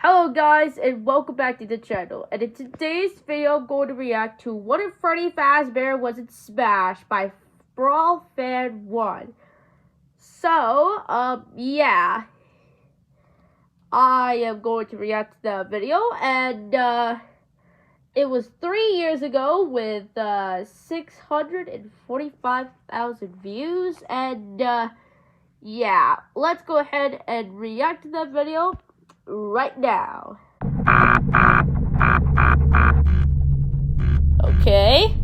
Hello guys and welcome back to the channel, and in today's video I'm going to react to what if Freddy Fazbear was in Smash by Brawl Fan 1. So, yeah, I am going to react to the video, and it was 3 years ago with 645,000 views, and yeah, let's go ahead and react to that video right now. Okay.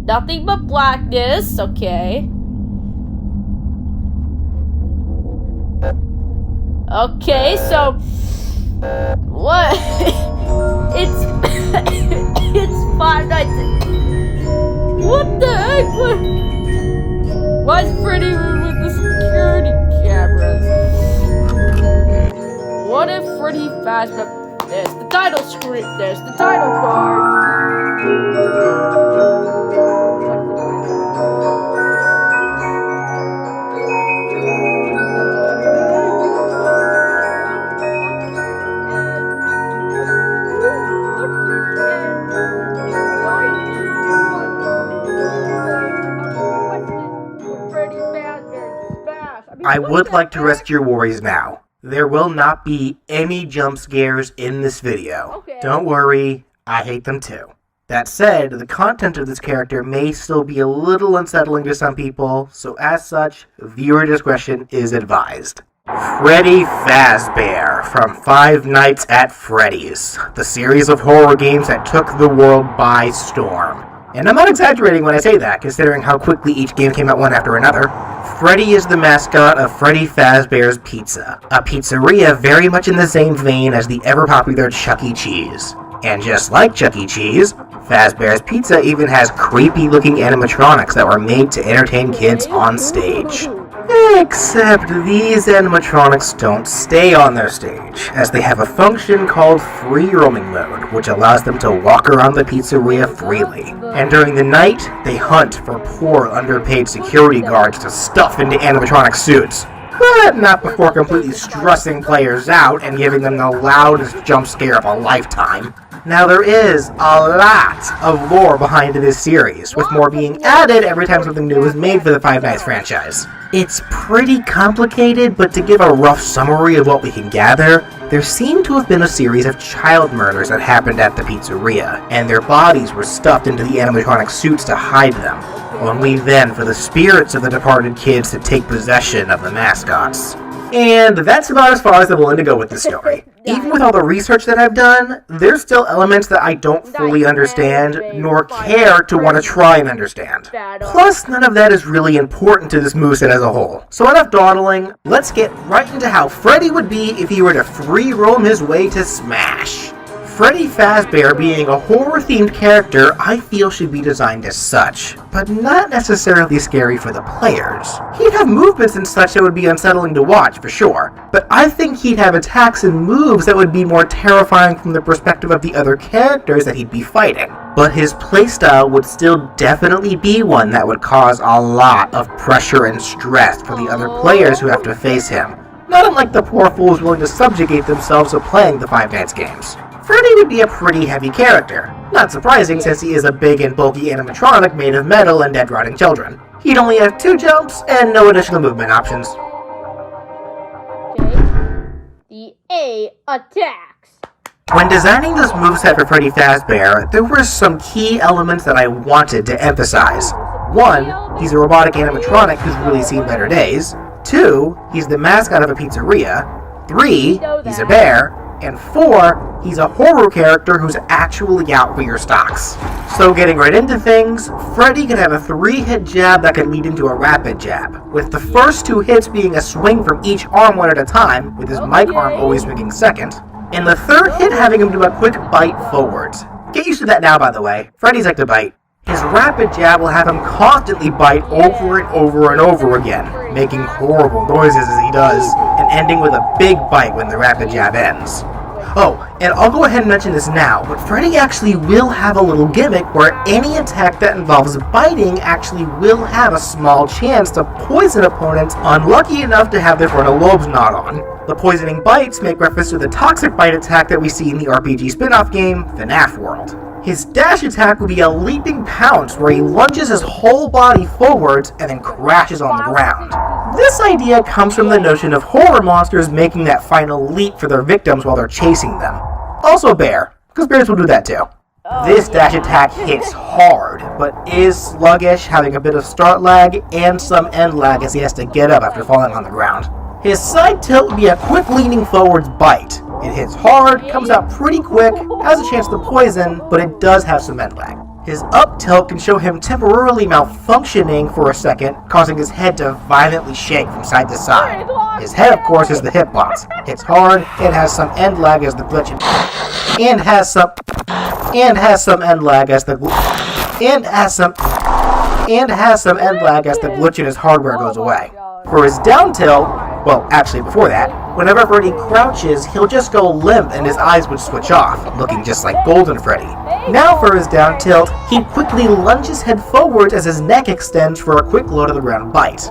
Nothing but blackness, okay. Okay, so what? it's it's 5 nights. What the heck? Why is Freddy with the security cameras? What if Freddy Fazbear? There's the title screen. There's the title card. I would like to rest your worries now. There will not be any jump scares in this video. Okay. Don't worry, I hate them too. That said, the content of this character may still be a little unsettling to some people, so as such, viewer discretion is advised. Freddy Fazbear from Five Nights at Freddy's, the series of horror games that took the world by storm. And I'm not exaggerating when I say that, considering how quickly each game came out one after another. Freddy is the mascot of Freddy Fazbear's Pizza, a pizzeria very much in the same vein as the ever-popular Chuck E. Cheese. And just like Chuck E. Cheese, Fazbear's Pizza even has creepy-looking animatronics that were made to entertain kids on stage. Except these animatronics don't stay on their stage, as they have a function called free roaming mode, which allows them to walk around the pizzeria freely. And during the night, they hunt for poor underpaid security guards to stuff into animatronic suits. But not before completely stressing players out and giving them the loudest jump scare of a lifetime. Now there is a lot of lore behind this series, with more being added every time something new is made for the Five Nights franchise. It's pretty complicated, but to give a rough summary of what we can gather, there seemed to have been a series of child murders that happened at the pizzeria, and their bodies were stuffed into the animatronic suits to hide them, only then for the spirits of the departed kids to take possession of the mascots. And that's about as far as I'm willing to go with the story. Even with all the research that I've done, there's still elements that I don't fully understand, nor care to want to try and understand. Plus, none of that is really important to this moveset as a whole. So enough dawdling, let's get right into how Freddy would be if he were to free roam his way to Smash. Freddy Fazbear being a horror-themed character, I feel should be designed as such, but not necessarily scary for the players. He'd have movements and such that would be unsettling to watch, for sure, but I think he'd have attacks and moves that would be more terrifying from the perspective of the other characters that he'd be fighting. But his playstyle would still definitely be one that would cause a lot of pressure and stress for the other players who have to face him, not unlike the poor fools willing to subjugate themselves to playing the Five Nights games. Freddy would be a pretty heavy character, not surprising since he is a big and bulky animatronic made of metal and dead rotting children. He'd only have 2 jumps and no additional movement options. Okay. The A attacks. When designing this moveset for Freddy Fazbear, there were some key elements that I wanted to emphasize. 1, he's a robotic animatronic who's really seen better days. 2, he's the mascot of a pizzeria. 3, he's a bear. And 4, he's a horror character who's actually out for your stocks. So getting right into things, Freddy can have a 3-hit jab that can lead into a rapid jab, with the first 2 hits being a swing from each arm one at a time, with his mic arm always swinging second, and the 3rd hit having him do a quick bite forwards. Get used to that now, by the way. Freddy's like to bite. His rapid jab will have him constantly bite over and over and over again, making horrible noises as he does, and ending with a big bite when the rapid jab ends. Oh, and I'll go ahead and mention this now, but Freddy actually will have a little gimmick where any attack that involves biting actually will have a small chance to poison opponents unlucky enough to have their frontal lobes not on. The poisoning bites make reference to the toxic bite attack that we see in the RPG spin-off game, FNAF World. His dash attack will be a leaping pounce where he lunges his whole body forwards and then crashes on the ground. This idea comes from the notion of horror monsters making that final leap for their victims while they're chasing them. Also bear, because bears will do that too. This dash attack hits hard, but is sluggish, having a bit of start lag and some end lag as he has to get up after falling on the ground. His side tilt would be a quick leaning forwards bite. It hits hard, comes out pretty quick, has a chance to poison, but it does have some end lag. His up tilt can show him temporarily malfunctioning for a second, causing his head to violently shake from side to side. His head, of course, is the hitbox. Hits hard, and has some end lag as the glitch and has some end lag as the glitch in his hardware goes away. For his down tilt, well, actually before that, whenever Freddy crouches, he'll just go limp and his eyes would switch off, looking just like Golden Freddy. Now for his down tilt, he quickly lunges head forwards as his neck extends for a quick low to the ground bite.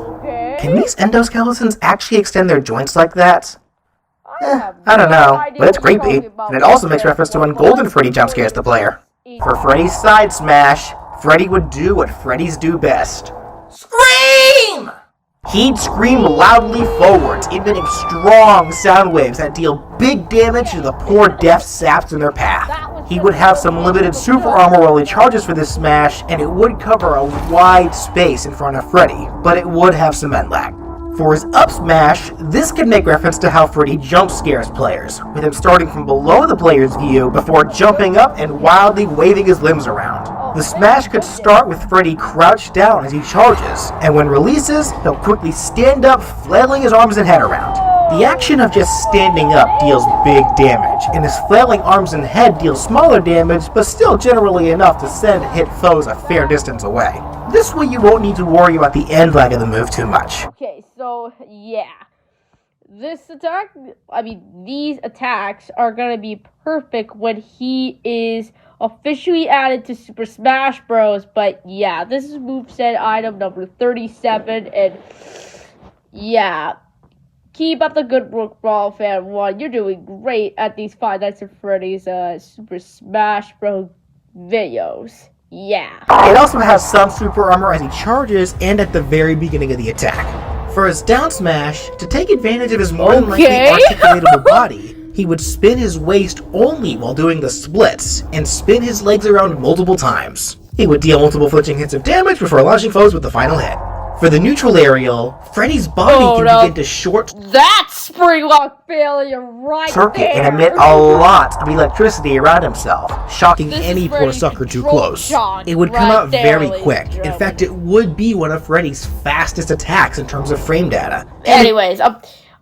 Can these endoskeletons actually extend their joints like that? I don't know, but it's creepy, and it also makes reference to when Golden Freddy jump scares the player. For Freddy's side smash, Freddy would do what Freddys do best. Scream! He'd scream loudly forwards, emitting strong sound waves that deal big damage to the poor deaf saps in their path. He would have some limited super armor while he charges for this smash, and it would cover a wide space in front of Freddy, but it would have some end lag. For his up smash, this can make reference to how Freddy jump scares players, with him starting from below the player's view before jumping up and wildly waving his limbs around. The smash could start with Freddy crouched down as he charges, and when releases, he'll quickly stand up, flailing his arms and head around. The action of just standing up deals big damage, and his flailing arms and head deal smaller damage, but still generally enough to send hit foes a fair distance away. This way you won't need to worry about the end lag of the move too much. Okay, so, yeah. These attacks are gonna be perfect when he is officially added to Super Smash Bros. But yeah, this is moveset item number 37, and yeah, keep up the good work, Brawl Fan 1. You're doing great at these Five Nights at Freddy's Super Smash Bros. Videos. Yeah. It also has some super armor as he charges and at the very beginning of the attack. For his down smash, to take advantage of his more than likely articulatable body, he would spin his waist only while doing the splits, and spin his legs around multiple times. He would deal multiple flinching hits of damage before launching foes with the final hit. For the neutral aerial, Freddy's body can begin to short That's spring lock failure right circuit there. and emit a lot of electricity around himself, shocking any poor sucker too close. It would come out very quick. In fact, it would be one of Freddy's fastest attacks in terms of frame data. Anyways,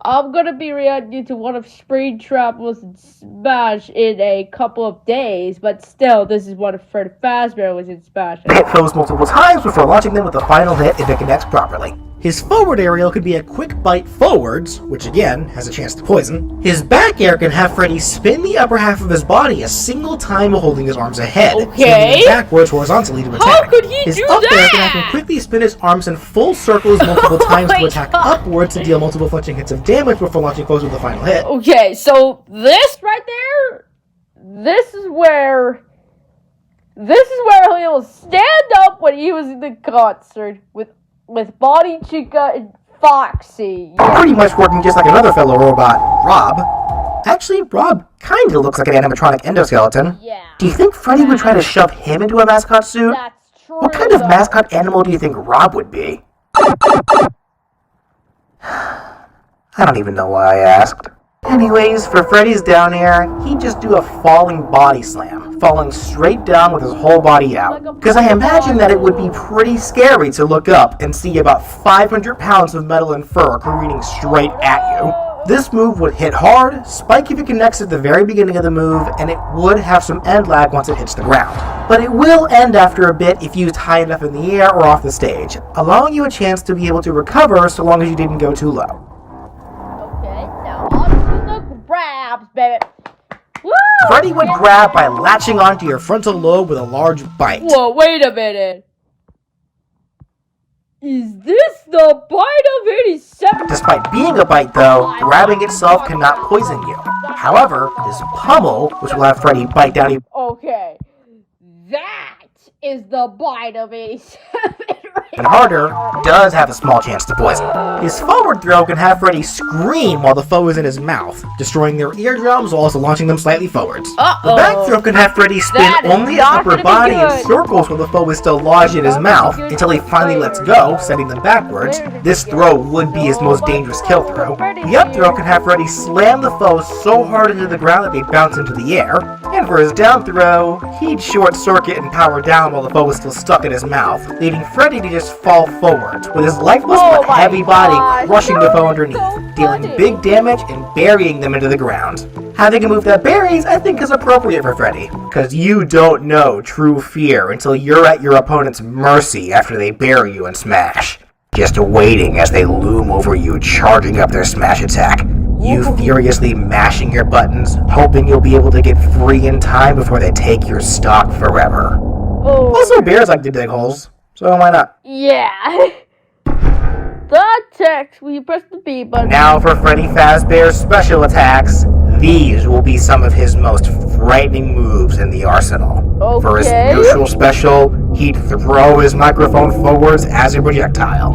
I'm gonna be reacting to one of Springtrap's Smash in a couple of days, but still, this is one of Freddy Fazbear was in Smash. Hit foes multiple times before launching them with the final hit if it connects properly. His forward aerial could be a quick bite forwards, which again has a chance to poison. His back air can have Freddy spin the upper half of his body a single time while holding his arms ahead, spinning backwards horizontally to attack. How could he his do up that? air can have him quickly spin his arms in full circles multiple times to attack upwards to deal multiple flinching hits of damage before launching foes with the final hit. Okay, so this right there, this is where he will stand up when he was in the concert with Bonnie Chica and Foxy. Pretty much working just like another fellow robot, Rob. Actually, Rob kinda looks like an animatronic endoskeleton. Yeah. Do you think Freddy would try to shove him into a mascot suit? That's true. What kind of mascot animal do you think Rob would be? I don't even know why I asked. Anyways, for Freddy's down air, he'd just do a falling body slam, falling straight down with his whole body out. Because I imagine that it would be pretty scary to look up and see about 500 pounds of metal and fur careening straight at you. This move would hit hard, spike if it connects at the very beginning of the move, and it would have some end lag once it hits the ground. But it will end after a bit if used high enough in the air or off the stage, allowing you a chance to be able to recover so long as you didn't go too low. Okay, now on to the grabs, baby. Freddy would grab by latching onto your frontal lobe with a large bite. Whoa, wait a minute. Is this the bite of 87? Despite being a bite, though, grabbing itself cannot poison you. However, this pummel, which will have Freddy bite down even Okay, that is the bite of 87. harder, does have a small chance to poison. His forward throw can have Freddy scream while the foe is in his mouth, destroying their eardrums while also launching them slightly forwards. The back throw can have Freddy spin only his upper body in circles while the foe is still lodged in his mouth until he finally lets go, sending them backwards. This throw would be his most dangerous kill throw. The up throw can have Freddy slam the foe so hard into the ground that they bounce into the air. And for his down throw, he'd short circuit and power down while the foe was still stuck in his mouth, leaving Freddy to just fall forward, with his lifeless but heavy body crushing the foe underneath, dealing big damage and burying them into the ground. Having a move that buries, I think, is appropriate for Freddy, because you don't know true fear until you're at your opponent's mercy after they bury you and smash, just waiting as they loom over you, charging up their smash attack. You furiously mashing your buttons, hoping you'll be able to get free in time before they take your stock forever. Also, bears like to dig holes, so why not? Yeah. The text, we press the B button. Now for Freddy Fazbear's special attacks. These will be some of his most frightening moves in the arsenal. Okay. For his neutral special, he'd throw his microphone forwards as a projectile.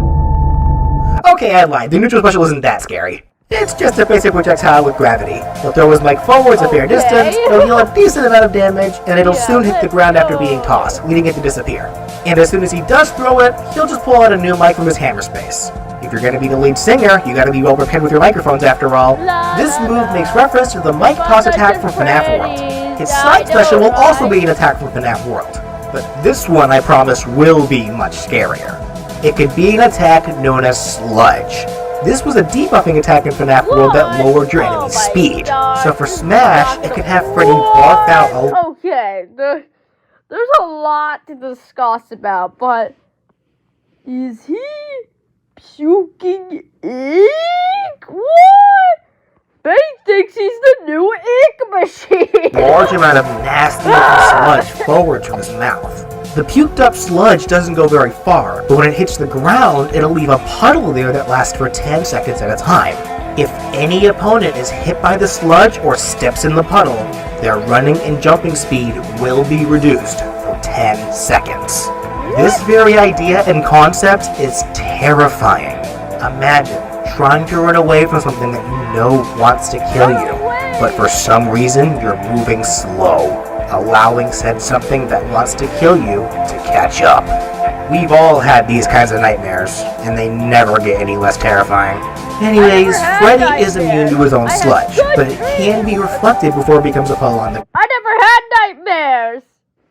Okay, I lied. The neutral special isn't that scary. It's just a basic projectile with gravity. He'll throw his mic forwards a fair distance, it'll deal a decent amount of damage, and it'll soon hit the ground after being tossed, leading it to disappear. And as soon as he does throw it, he'll just pull out a new mic from his hammer space. If you're going to be the lead singer, you gotta be well prepared with your microphones after all. This move makes reference to the mic toss attack from FNAF World. His side special will also be an attack from FNAF World. But this one, I promise, will be much scarier. It could be an attack known as Sludge. This was a debuffing attack in FNAF World that lowered your enemy's speed. So for Smash, it could have Freddy barf out a... Okay, there's a lot to discuss about, but... Is he puking ink? What? Benny thinks he's the new ink machine! large amount of nasty sludge forwards from his mouth. The puked up sludge doesn't go very far, but when it hits the ground, it'll leave a puddle there that lasts for 10 seconds at a time. If any opponent is hit by the sludge or steps in the puddle, their running and jumping speed will be reduced for 10 seconds. This very idea and concept is terrifying. Imagine trying to run away from something that you know wants to kill you, but for some reason you're moving slow, allowing said something that wants to kill you to catch up. We've all had these kinds of nightmares, and they never get any less terrifying. Anyways, Freddy is immune to his own sludge, but it can be reflected before it becomes a puddle on the... I never had nightmares!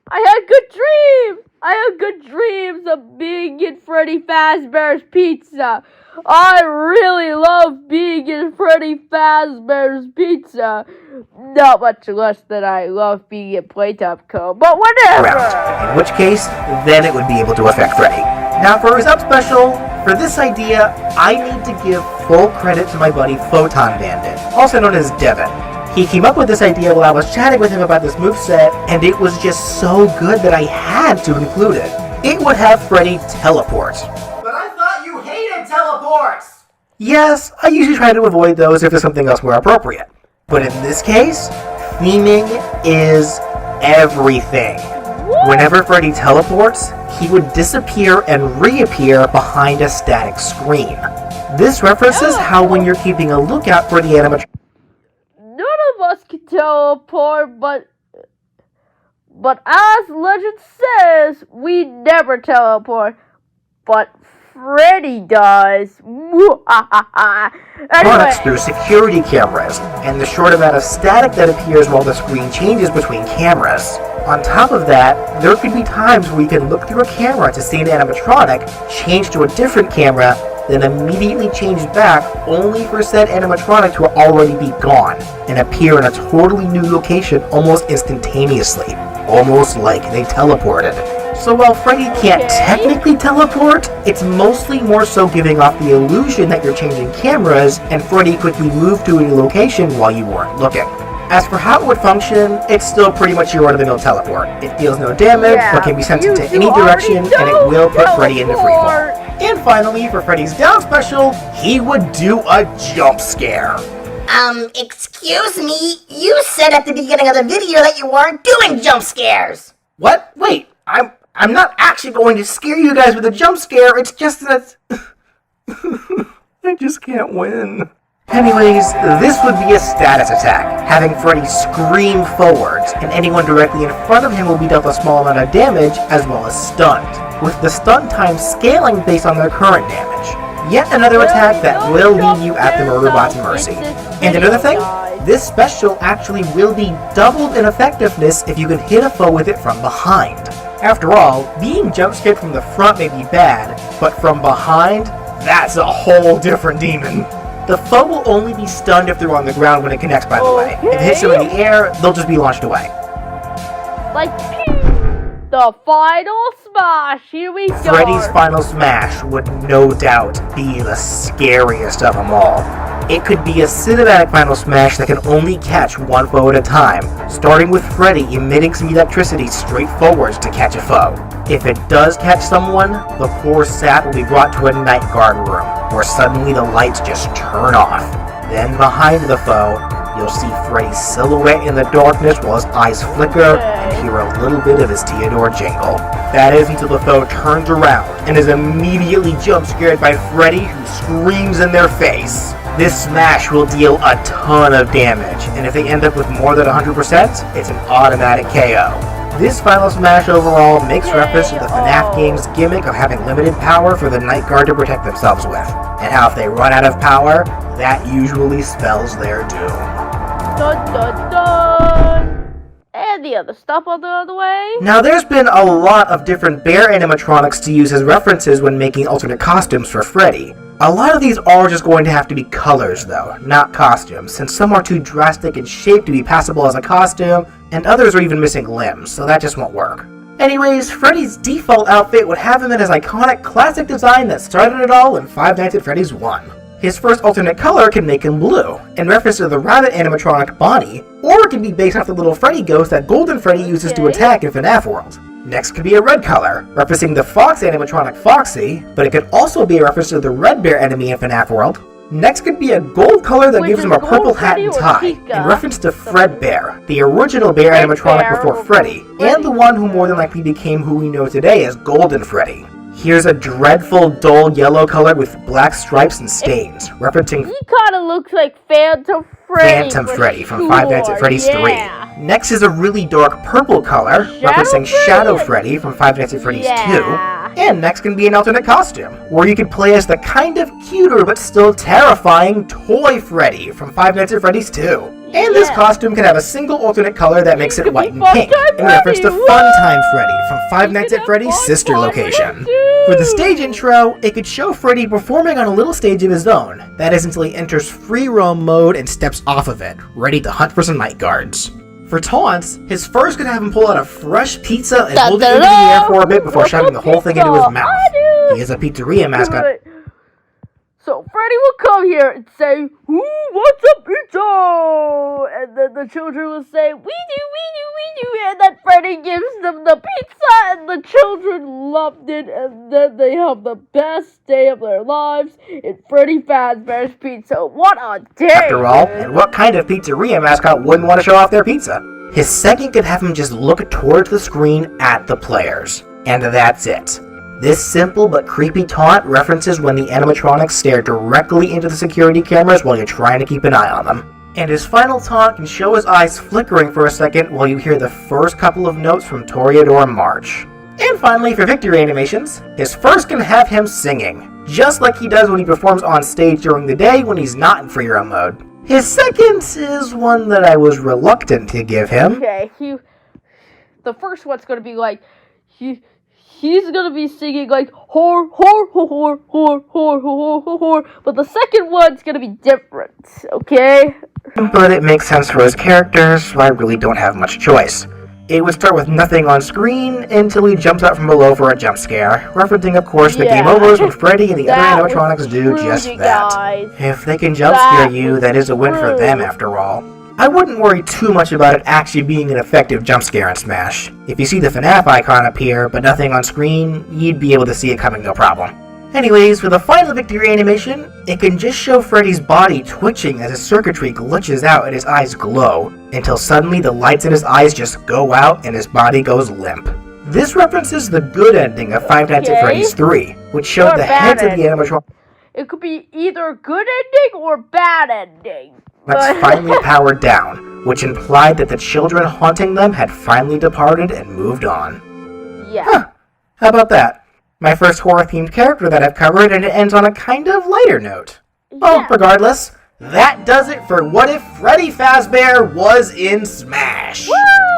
I had good dreams! I had good dreams of being in Freddy Fazbear's Pizza. I really love being in Freddy Fazbear's Pizza. Not much less than I love being in Playtime Co. But whatever! In which case, then it would be able to affect Freddy. Now for his up special, for this idea, I need to give full credit to my buddy Photon Bandit, also known as Devin. He came up with this idea while I was chatting with him about this moveset, and it was just so good that I had to include it. It would have Freddy teleport. But I thought you hated teleports! Yes, I usually try to avoid those if there's something else more appropriate. But in this case, theming is everything. Whenever Freddy teleports, he would disappear and reappear behind a static screen. This references how when you're keeping a lookout for the animatronic... None of us can teleport, but as legend says, we never teleport. But Freddy does. Products through security cameras, and the short amount of static that appears while the screen changes between cameras. On top of that, there could be times where you can look through a camera to see an animatronic, change to a different camera, then immediately change back only for said animatronic to already be gone, and appear in a totally new location almost instantaneously, almost like they teleported. So while Freddy can't technically teleport, it's mostly more so giving off the illusion that you're changing cameras, and Freddy quickly moved to a new location while you weren't looking. As for how it would function, it's still pretty much your run-of-the-mill teleport. It deals no damage, but can be sent into any direction, and it will put Freddy into freefall. And finally, for Freddy's down special, he would do a jump scare. Excuse me, you said at the beginning of the video that you weren't doing jump scares. What? Wait, I'm not actually going to scare you guys with a jump scare, it's just that... I just can't win. Anyways, this would be a status attack, having Freddy scream forwards, and anyone directly in front of him will be dealt a small amount of damage, as well as stunned, with the stun time scaling based on their current damage. Yet another attack that will leave you at the Murderbot's mercy. And another thing, this special actually will be doubled in effectiveness if you can hit a foe with it from behind. After all, being jump scared from the front may be bad, but from behind, that's a whole different demon. The foe will only be stunned if they're on the ground when it connects, by the way. If it hits them in the air, they'll just be launched away. Like, the final smash, here we go. Freddy's final smash would no doubt be the scariest of them all. It could be a cinematic final smash that can only catch one foe at a time, starting with Freddy emitting some electricity straight forwards to catch a foe. If it does catch someone, the poor sap will be brought to a night guard room, where suddenly the lights just turn off. Then behind the foe, you'll see Freddy's silhouette in the darkness while his eyes flicker and hear a little bit of his Theodore jingle. That is until the foe turns around and is immediately jump scared by Freddy, who screams in their face. This smash will deal a ton of damage, and if they end up with more than 100%, it's an automatic KO. This final smash overall makes reference to the FNAF game's gimmick of having limited power for the Night Guard to protect themselves with, and how if they run out of power, that usually spells their doom. Dun dun dun! And the other stuff on the other way. Now there's been a lot of different bear animatronics to use as references when making alternate costumes for Freddy. A lot of these are just going to have to be colors though, not costumes, since some are too drastic in shape to be passable as a costume, and others are even missing limbs, so that just won't work. Anyways, Freddy's default outfit would have him in his iconic classic design that started it all in Five Nights at Freddy's 1. His first alternate color can make him blue, in reference to the rabbit animatronic Bonnie, or it can be based off the little Freddy ghost that Golden Freddy uses to attack in FNAF World. Next could be a red color, referencing the Fox animatronic Foxy, but it could also be a reference to the Red Bear enemy in FNAF World. Next could be a gold color that gives him a purple hat and tie, in reference to Fredbear, the original bear animatronic before Freddy, and the one who more than likely became who we know today as Golden Freddy. Here's a dreadful dull yellow color with black stripes and stains, referencing He kinda looks like Phantom Freddy from Five Nights at Freddy's 3. Next is a really dark purple color, referencing Shadow Freddy from Five Nights at Freddy's 2. And next can be an alternate costume, where you can play as the kind of cuter but still terrifying Toy Freddy from Five Nights at Freddy's 2. And this costume can have a single alternate color that makes it white and pink, in reference to Funtime Freddy from Five Nights at Freddy's sister location. For the stage intro, it could show Freddy performing on a little stage of his own. That is until he enters free roam mode and steps off of it, ready to hunt for some night guards. For taunts, his first could have him pull out a fresh pizza and hold it into the air for a bit before shoving the whole thing into his mouth. He is a pizzeria mascot. So Freddy will come here and say, "Who wants a pizza?" And then the children will say, "We do," and then Freddy gives them the pizza, and the children loved it, and then they have the best day of their lives in Freddy Fazbear's Pizza. What a day! After all, and what kind of pizzeria mascot wouldn't want to show off their pizza? His second could have him just look towards the screen at the players. And that's it. This simple but creepy taunt references when the animatronics stare directly into the security cameras while you're trying to keep an eye on them. And his final taunt can show his eyes flickering for a second while you hear the first couple of notes from Toreador March. And finally, for victory animations, his first can have him singing, just like he does when he performs on stage during the day when he's not in free roam mode. His second is one that I was reluctant to give him. Okay, the first one's gonna be like, he's gonna be singing like hor hor hor hor hor hor hor hor hor, but the second one's gonna be different, okay? But it makes sense for his characters, so I really don't have much choice. It would start with nothing on screen until he jumps out from below for a jump scare, referencing of course the game overs when Freddy and the other animatronics do just that. If they can jump scare you, that is a win for them after all. I wouldn't worry too much about it actually being an effective jump scare in Smash. If you see the FNAF icon appear but nothing on screen, you'd be able to see it coming no problem. Anyways, for the final victory animation, it can just show Freddy's body twitching as his circuitry glitches out and his eyes glow, until suddenly the lights in his eyes just go out and his body goes limp. This references the good ending of Five Nights at Freddy's 3, which showed Or the bad heads of the animatronics It could be either good ending or bad ending. finally powered down, which implied that the children haunting them had finally departed and moved on. Yeah. Huh. How about that? My first horror-themed character that I've covered, and it ends on a kind of lighter note. Well, Yeah. regardless, that does it for What If Freddy Fazbear was in Smash. Woo!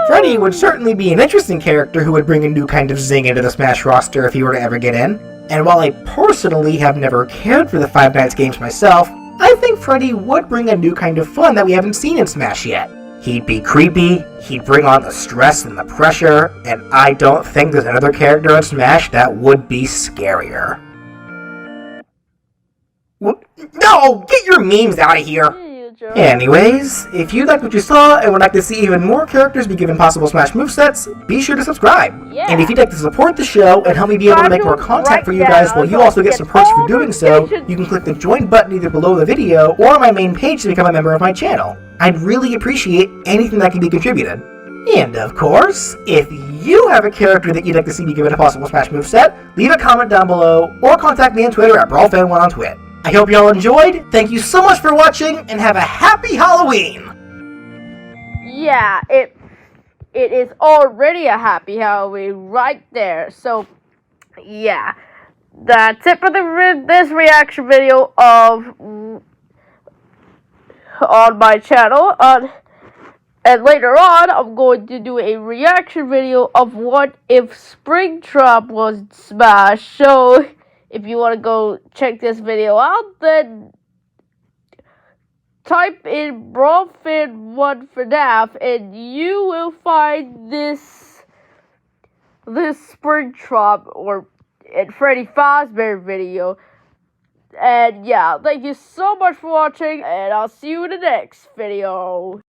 Freddy would certainly be an interesting character who would bring a new kind of zing into the Smash roster if he were to ever get in. And while I personally have never cared for the Five Nights games myself, I think Freddy would bring a new kind of fun that we haven't seen in Smash yet. He'd be creepy, he'd bring on the stress and the pressure, and I don't think there's another character in Smash that would be scarier. No! Get your memes out of here! Anyways, if you liked what you saw and would like to see even more characters be given possible Smash movesets, be sure to subscribe. Yeah. And if you'd like to support the show and help me be able to make more content for you guys while you also get some perks for doing so, you can click the join button either below the video or on my main page to become a member of my channel. I'd really appreciate anything that can be contributed. And of course, if you have a character that you'd like to see me given a possible Smash moveset, leave a comment down below or contact me on Twitter at BrawlFan1 on Twit. I hope you all enjoyed, thank you so much for watching, and have a happy Halloween! Yeah, it is already a happy Halloween right there. So, yeah, that's it for this reaction video on my channel. And later on, I'm going to do a reaction video of what if Springtrap was Smash. So, if you want to go check this video out, then type in BrawlFan1 FNAF and you will find this Springtrap and Freddy Fazbear video. And yeah, thank you so much for watching, and I'll see you in the next video.